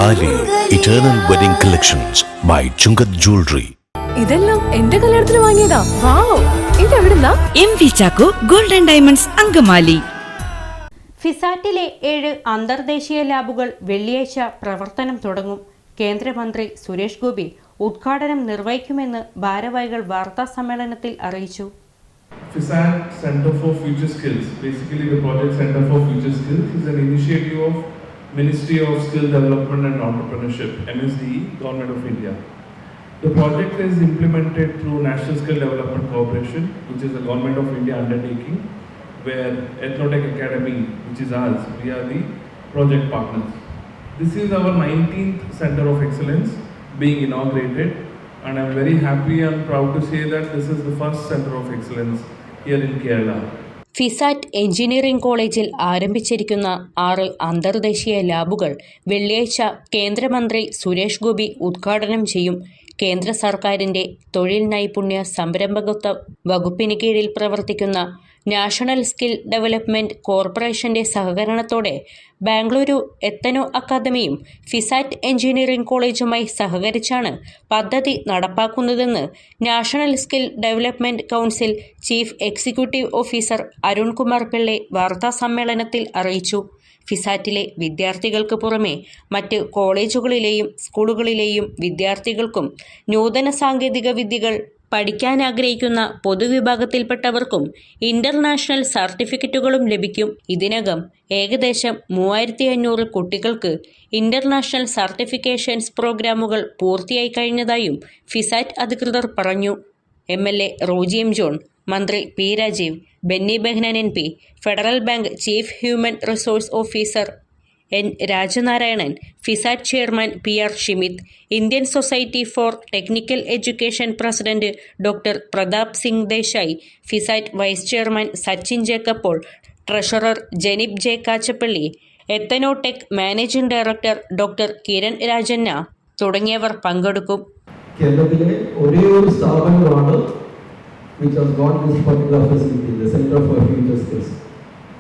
താലി eternal wedding collections by Chungath jewellery. ഇതെല്ലാം എന്റെ കല്യാണത്തിന് വാങ്ങിയതാ. വാവ്, ഇതെവിടുന്നാ? MV Chacko golden diamonds Angamaly. ഫിസാറ്റിലെ 7 അന്തർദേശീയ ലാബുകൾ വെള്ളിയാഴ്ച പ്രവർത്തനം തുടങ്ങും. കേന്ദ്രമന്ത്രി സുരേഷ് ഗോപി ഉദ്ഘാടനം നിർവഹിക്കുമെന്ന് ഭാരവാഹികൾ വാർത്താ സമ്മേളനത്തിൽ അറിയിച്ചു. FISAT Center for Future Skills, basically the project Center for Future Skills, is an initiative of Ministry of Skill Development and Entrepreneurship, MSDE, Government of India. The project is implemented through National Skill Development Corporation, which is a Government of India undertaking, where Ethnotech Academy, which is ours, we are the project partners. This is our 19th Center of Excellence being inaugurated, and I'm very happy and proud to say that this is the first Center of Excellence here in Kerala. FISAT engineering കോളേജിൽ ആരംഭിച്ചിരിക്കുന്ന 6 അന്തർദേശീയ ലാബുകൾ വെള്ളിയാഴ്ച കേന്ദ്രമന്ത്രി സുരേഷ് ഗോപി ഉദ്ഘാടനം ചെയ്യും. കേന്ദ്ര സർക്കാരിൻ്റെ തൊഴിൽ നൈപുണ്യ സംരംഭകത്വ വകുപ്പിന് കീഴിൽ പ്രവർത്തിക്കുന്ന നാഷണൽ സ്കിൽ ഡെവലപ്മെൻറ്റ് കോർപ്പറേഷൻ്റെ സഹകരണത്തോടെ ബാംഗ്ലൂരു എത്തനോ അക്കാദമിയും ഫിസാറ്റ് എഞ്ചിനീയറിംഗ് കോളേജുമായി സഹകരിച്ചാണ് പദ്ധതി നടപ്പാക്കുന്നതെന്ന് national skill development council chief executive officer Arunkumar Pillai വാർത്താസമ്മേളനത്തിൽ അറിയിച്ചു. ഫിസാറ്റിലെ വിദ്യാർത്ഥികൾക്ക് പുറമെ മറ്റ് കോളേജുകളിലെയും സ്കൂളുകളിലെയും വിദ്യാർത്ഥികൾക്കും നൂതന സാങ്കേതിക വിദ്യകൾ പഠിക്കാനാഗ്രഹിക്കുന്ന പൊതുവിഭാഗത്തിൽപ്പെട്ടവർക്കും ഇന്റർനാഷണൽ സർട്ടിഫിക്കറ്റുകളും ലഭിക്കും. ഇതിനകം ഏകദേശം 3500 കുട്ടികൾക്ക് ഇന്റർനാഷണൽ സർട്ടിഫിക്കേഷൻസ് പ്രോഗ്രാമുകൾ പൂർത്തിയായി കഴിഞ്ഞതായും ഫിസാറ്റ് അധികൃതർ പറഞ്ഞു. MLA റോജി എം ജോൺ, മന്ത്രി P Rajeev, Benny Behanan MP, federal bank chief human resource officer N Rajanarayanan, FISAT chairman PR Shimith, Indian society for technical education president doctor Pratap Singh Desai, FISAT vice chairman Sachin Jacob Paul, treasurer Janib J Kachappilly, Ethanotech managing director doctor Kiran Rajanna തുടങ്ങിയവർ പങ്കെടുക്കും. കേരളത്തിലെ ഒരേ ഒരു സ്ഥാപനമാണ് which has got this particular facility, the Center for Future Skills.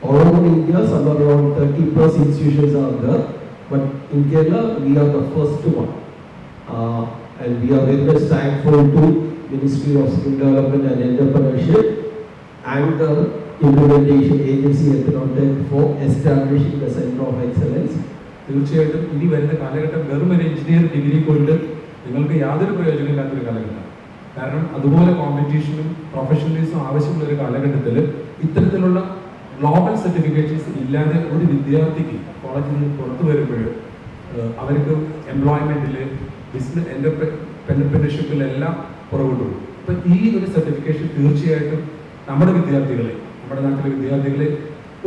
All over India, somewhere around 30 plus institutions are there, but in Kerala, we are the first one. And we are very much thankful to Ministry of Skill Development and Entrepreneurship and the implementation agency Ethnotech for establishing the Center of Excellence. തീർച്ചയായിട്ടും ഇനി വരുന്ന കാലഘട്ടം വെറും ഒരു engineer degree കൊണ്ട് നിങ്ങൾക്ക് യാതൊരു പ്രയോജനമില്ലാത്തൊരു കാലഘട്ടം. കാരണം അതുപോലെ കോമ്പറ്റീഷനും പ്രൊഫഷണലിസം ആവശ്യമുള്ള ഒരു കാലഘട്ടത്തിൽ ഇത്തരത്തിലുള്ള ഗ്ലോബൽ സർട്ടിഫിക്കേഷൻസ് ഇല്ലാതെ ഒരു വിദ്യാർത്ഥിക്ക് കോളേജിൽ നിന്ന് പുറത്തു വരുമ്പോൾ അവർക്ക് എംപ്ലോയ്മെൻറ്റിൽ ബിസിനസ് എൻ്റർപ്രനർഷിപ്പിലെല്ലാം പുറകോട്ട് പോകും. അപ്പം ഈ ഒരു സർട്ടിഫിക്കേഷൻ തീർച്ചയായിട്ടും നമ്മുടെ വിദ്യാർത്ഥികളെ, നമ്മുടെ നാട്ടിലെ വിദ്യാർത്ഥികളെ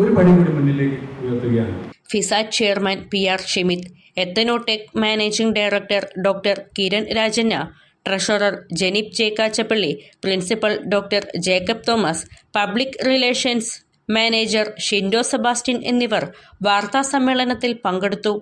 ഒരു പടി കൂടി മുന്നിലേക്ക് ഉയർത്തുകയാണ്. FISAT chairman PR Shimith, Ethanotech managing director doctor Kiran Rajanna, treasurer Janib J Kachappilly, principal doctor Jacob Thomas, public relations manager Shindo Sebastian എന്നിവർ വാർത്താസമ്മേളനത്തിൽ പങ്കെടുത്തു.